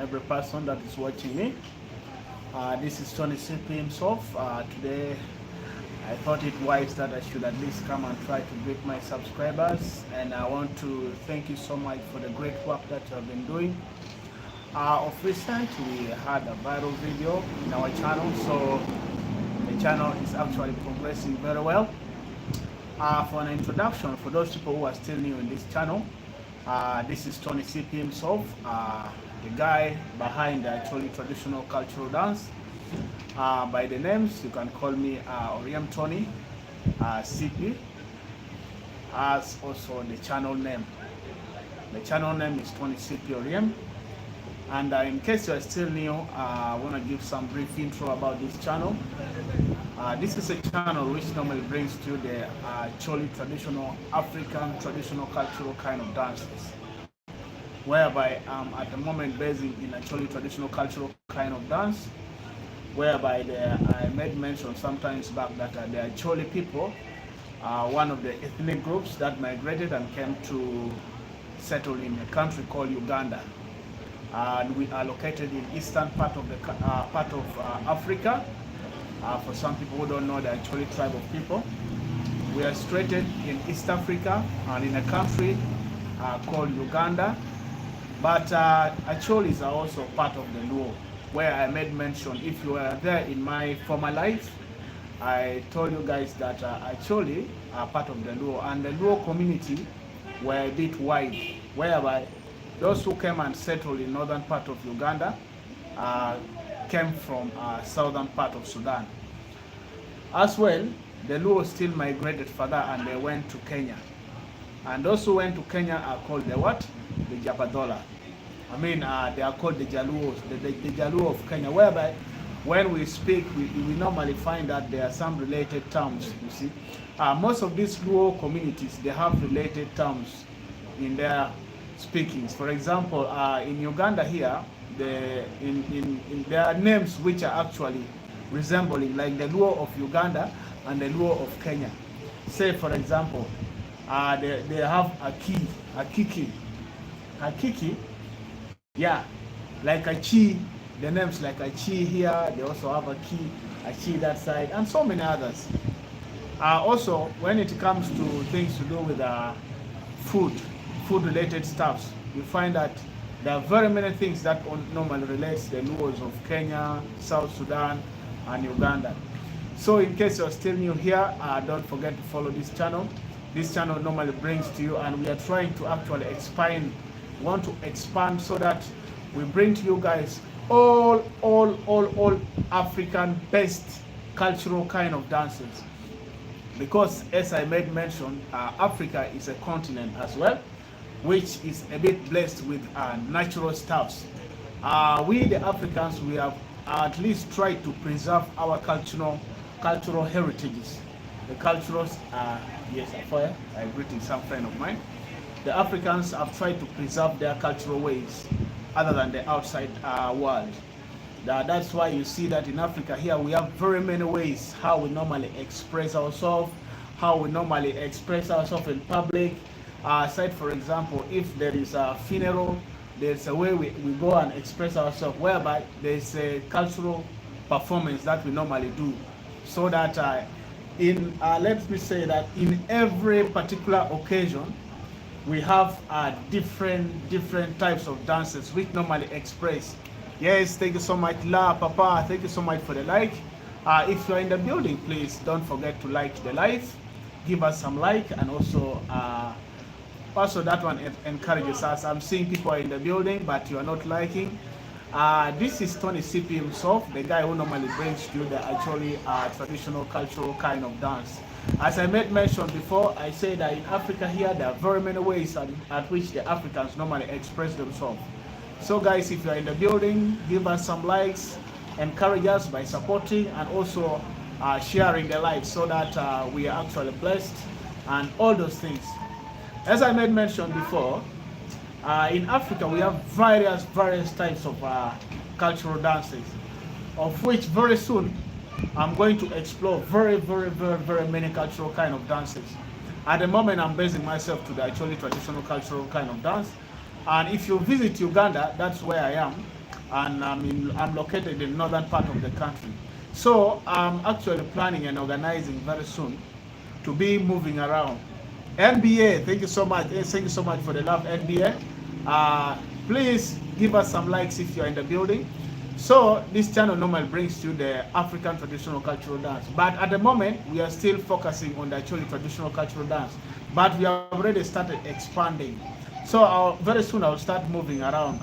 every person that is watching me. This is Tony CP himself. Today, I thought it wise that I should at least come and try to greet my subscribers. And I want to thank you so much for the great work that you have been doing. Of recent, we had a viral video in our channel, so the channel is actually progressing very well. For an introduction, for those people who are still new in this channel, this is Tony CP himself, the guy behind the actually traditional cultural dance. By the names, you can call me Tony CP, as also the channel name. The channel name is Tony CP Oriem. And in case you are still new, I want to give some brief intro about this channel. This is a channel which normally brings to you the Choli traditional, African traditional cultural kind of dances, whereby I'm at the moment based in a Choli traditional cultural kind of dance, whereby I made mention sometimes back that they are Choli people, one of the ethnic groups that migrated and came to settle in a country called Uganda. And we are located in eastern part of Africa. For some people who don't know, the actually tribe of people. We are situated in East Africa and in a country called Uganda. But Acholis are also part of the Luo, where I made mention, if you were there in my former life, I told you guys that Acholi are part of the Luo, and the Luo community were a bit wide, whereby those who came and settled in northern part of Uganda came from southern part of Sudan. As well, the Luo still migrated further and they went to Kenya. And those who went to Kenya are called the what? The Jabadola. I mean, they are called the Jaluos, the Jaluo of Kenya, whereby when we speak, we normally find that there are some related terms, you see. Most of these Luo communities, they have related terms in their speakings. For example, in Uganda here, there are names which are actually resembling, like the Luo of Uganda and the Luo of Kenya. Say, for example, they have a kiki, yeah, like a chi. The names like a chi here. They also have a chi that side, and so many others. Also, when it comes to things to do with food-related stuffs, you find that there are very many things that normally relates the Luos of Kenya, South Sudan, and Uganda. So in case you're still new here, don't forget to follow this channel. This channel normally brings to you, and we are trying to actually want to expand so that we bring to you guys all African based cultural kind of dances. Because as I made mention, Africa is a continent as well, which is a bit blessed with natural stuffs. We the Africans, we have at least tried to preserve our cultural heritages. The cultures, yes, I'm greeting some friend of mine. The Africans have tried to preserve their cultural ways other than the outside world. That's why you see that in Africa here we have very many ways how we normally express ourselves, in public. Aside, for example, if there is a funeral, there's a way we go and express ourselves, whereby there's a cultural performance that we normally do. So that let me say that in every particular occasion, we have different types of dances which normally express. Yes, thank you so much, La Papa. Thank you so much for the like. If you're in the building, please don't forget to like the live. Give us some like, and also that one encourages us. I'm seeing people are in the building, but you are not liking. This is Tony CP himself, the guy who normally brings to you the actually traditional cultural kind of dance. As I made mention before, I say that in Africa here, there are very many ways at which the Africans normally express themselves. So guys, if you are in the building, give us some likes, encourage us by supporting, and also sharing the live, so that we are actually blessed and all those things. As I made mention before, in Africa we have various types of cultural dances, of which very soon I'm going to explore very many cultural kind of dances. At the moment I'm basing myself to the actually traditional cultural kind of dance. And if you visit Uganda, that's where I am. and I'm located in northern part of the country. So I'm actually planning and organizing very soon to be moving around. NBA, thank you so much. Thank you so much for the love, NBA. Please give us some likes if you're in the building. So this channel normally brings you the African traditional cultural dance, but at the moment we are still focusing on the actually traditional cultural dance, but we have already started expanding. So very soon I'll start moving around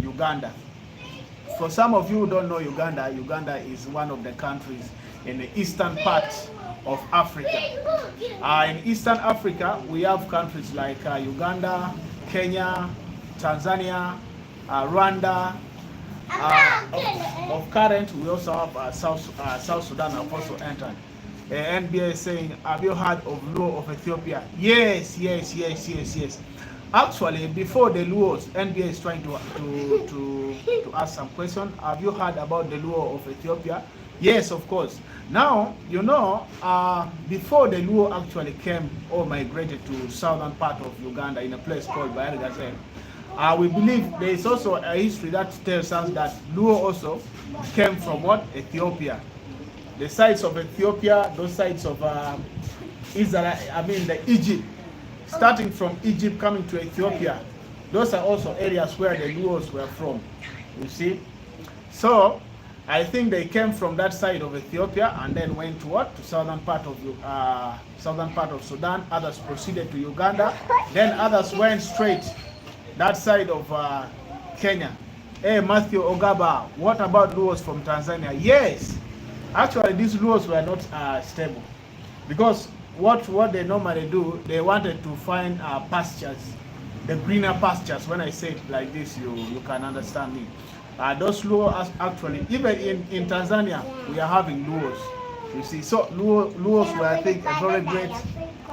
Uganda. For some of you who don't know Uganda, Uganda is one of the countries in the eastern part of Africa. In Eastern Africa, we have countries like Uganda, Kenya, Tanzania, Rwanda. Of current, we also have South Sudan have also entered. NBA is saying, have you heard of Luo of Ethiopia? Yes. Actually, before the Luos, NBA is trying to ask some question. Have you heard about the Luo of Ethiopia? Yes, of course. Now, you know, before the Luo actually came or migrated to southern part of Uganda in a place called Bayelgazen, we believe there is also a history that tells us that Luo also came from what? Ethiopia. The sides of Ethiopia, those sides of Israel, the Egypt, starting from Egypt coming to Ethiopia, those are also areas where the Luos were from, you see. So I think they came from that side of Ethiopia and then went to what? To southern part of Sudan. Others proceeded to Uganda. Then others went straight that side of Kenya. Hey, Matthew Ogaba, what about Luos from Tanzania? Yes, actually these Luos were not stable, because what they normally do, they wanted to find pastures, the greener pastures. When I say it like this, you can understand me. Those Luos actually, even in Tanzania, we are having Luos, you see. So Luos were, I think, a very great,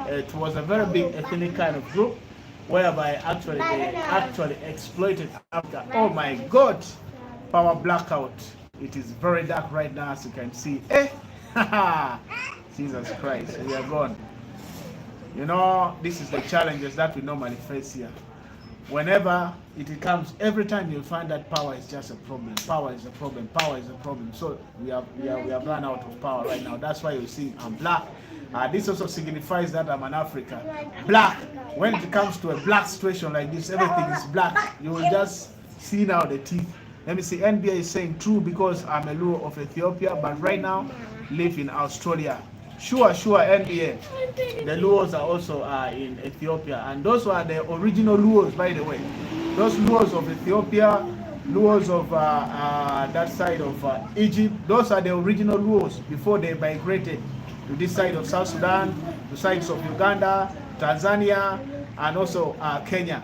it was a very big ethnic kind of group, whereby actually they actually exploited Africa. Oh my God, power blackout. It is very dark right now, as you can see. Jesus Christ, we are gone. You know, this is the challenges that we normally face here. Whenever it comes, every time you'll find that power is just a problem. Power is a problem. Power is a problem. So we have run out of power right now. That's why you see I'm black. This also signifies that I'm an African. Black. When it comes to a black situation like this, everything is black. You will just see now the teeth. Let me see. NBA is saying true, because I'm a Luo of Ethiopia, but right now live in Australia. Sure, NBA. The Luos are also in Ethiopia, and those were the original Luos, by the way. Those Luos of Ethiopia, Luos of that side of Egypt, those are the original Luos before they migrated to this side of South Sudan, the sides of Uganda, Tanzania, and also Kenya.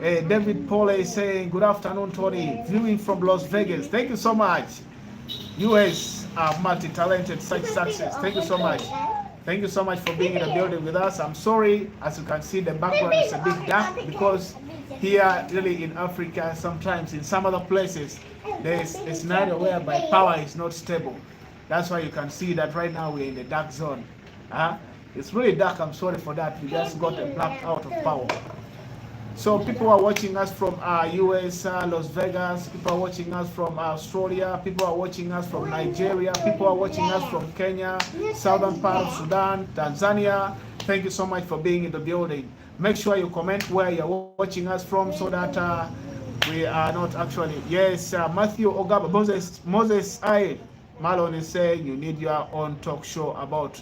David Paul is saying, good afternoon, Tony. Viewing from Las Vegas. Thank you so much. US multi-talented, such success. Thank you so much. Thank you so much for being in the building with us. I'm sorry, as you can see, the background is a bit dark, because here really in Africa, sometimes in some other places, there is a scenario whereby power is not stable. That's why you can see that right now we're in the dark zone. It's really dark. I'm sorry for that. We just got a black out of power. So people are watching us from US, Las Vegas. People are watching us from Australia. People are watching us from Nigeria. People are watching us from Kenya, southern part of Sudan, Tanzania. Thank you so much for being in the building. Make sure you comment where you're watching us from, so that we are not actually. Yes, Matthew Ogaba, Moses I. Marlon is saying you need your own talk show about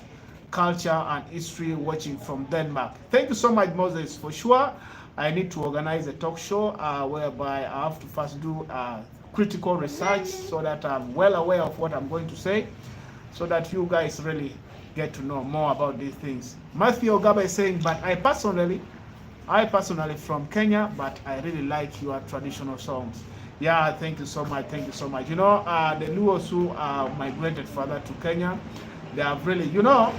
culture and history, watching from Denmark. Thank you so much, Moses. For sure, I need to organize a talk show whereby I have to first do critical research, so that I'm well aware of what I'm going to say, so that you guys really get to know more about these things. Matthew Ogaba is saying, but I personally from Kenya, but I really like your traditional songs. Yeah, thank you so much. Thank you so much. You know, the Luos who migrated further to Kenya, they have really, you know,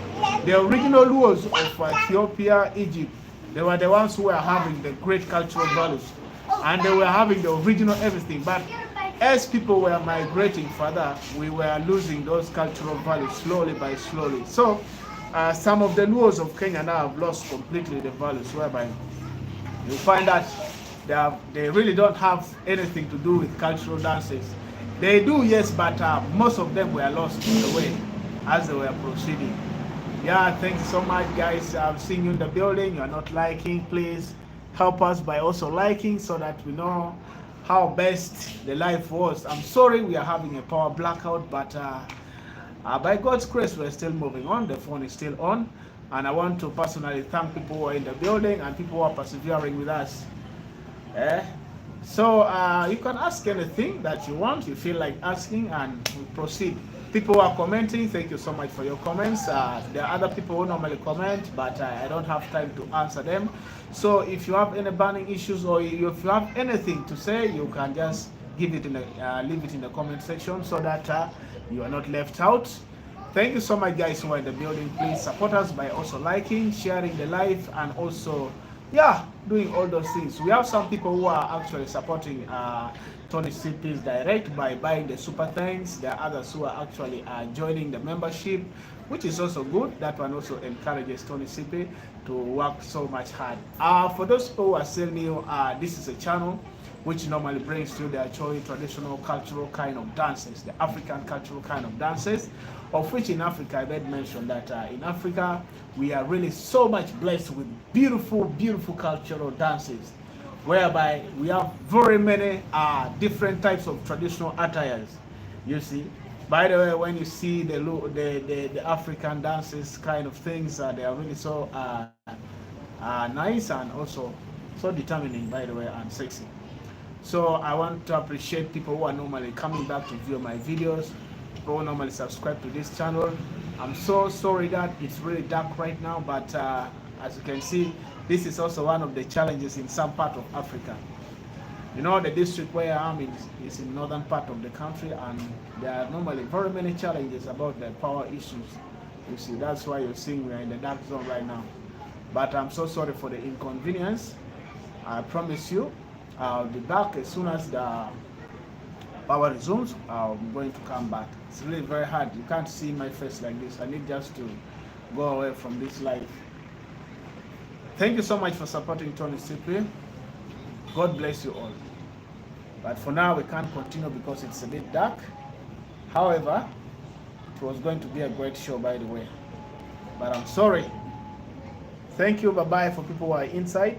the original Luos of Ethiopia, Egypt, they were the ones who were having the great cultural values, and they were having the original everything. But as people were migrating further, we were losing those cultural values slowly by slowly. So some of the Luos of Kenya now have lost completely the values, whereby you find that they really don't have anything to do with cultural dances. They do, yes, but most of them were lost on the way as they were proceeding. Yeah, thanks so much, guys. I'm seeing you in the building. You're not liking, please help us by also liking so that we know how best the life was. I'm sorry we are having a power blackout, but by God's grace, we're still moving on. The phone is still on. And I want to personally thank people who are in the building and people who are persevering with us. Eh? So you can ask anything that you want, you feel like asking, and we proceed. People who are commenting, thank you so much for your comments. There are other people who normally comment, but I don't have time to answer them. So if you have any burning issues or if you have anything to say, you can just give it in the leave it in the comment section so that you are not left out. Thank you so much, guys, who are in the building. Please support us by also liking, sharing the live, and also doing all those things. We have some people who are actually supporting Tony CP's direct by buying the super thanks. There are others who are actually joining the membership, which is also good. That one also encourages Tony CP to work so much hard. For those people who are still new, this is a channel which normally brings to the Acholi traditional cultural kind of dances, the African cultural kind of dances, of which in Africa I did mention that in Africa we are really so much blessed with beautiful, beautiful cultural dances, whereby we have very many different types of traditional attires. You see, by the way, when you see the African dances kind of things, they are really so nice and also so determining, by the way, and sexy. So I want to appreciate people who are normally coming back to view my videos, people who normally subscribe to this channel. I'm so sorry that it's really dark right now, but as you can see, this is also one of the challenges in some part of Africa. You know, the district where I am is in northern part of the country, and there are normally very many challenges about the power issues. You see, that's why you're seeing we are in the dark zone right now. But I'm so sorry for the inconvenience. I promise you, I'll be back as soon as the power resumes. I'm going to come back. It's really very hard. You can't see my face like this. I need just to go away from this life. Thank you so much for supporting Tony CP. God bless you all. But for now, we can't continue because it's a bit dark. However, it was going to be a great show, by the way. But I'm sorry. Thank you. Bye-bye for people who are inside.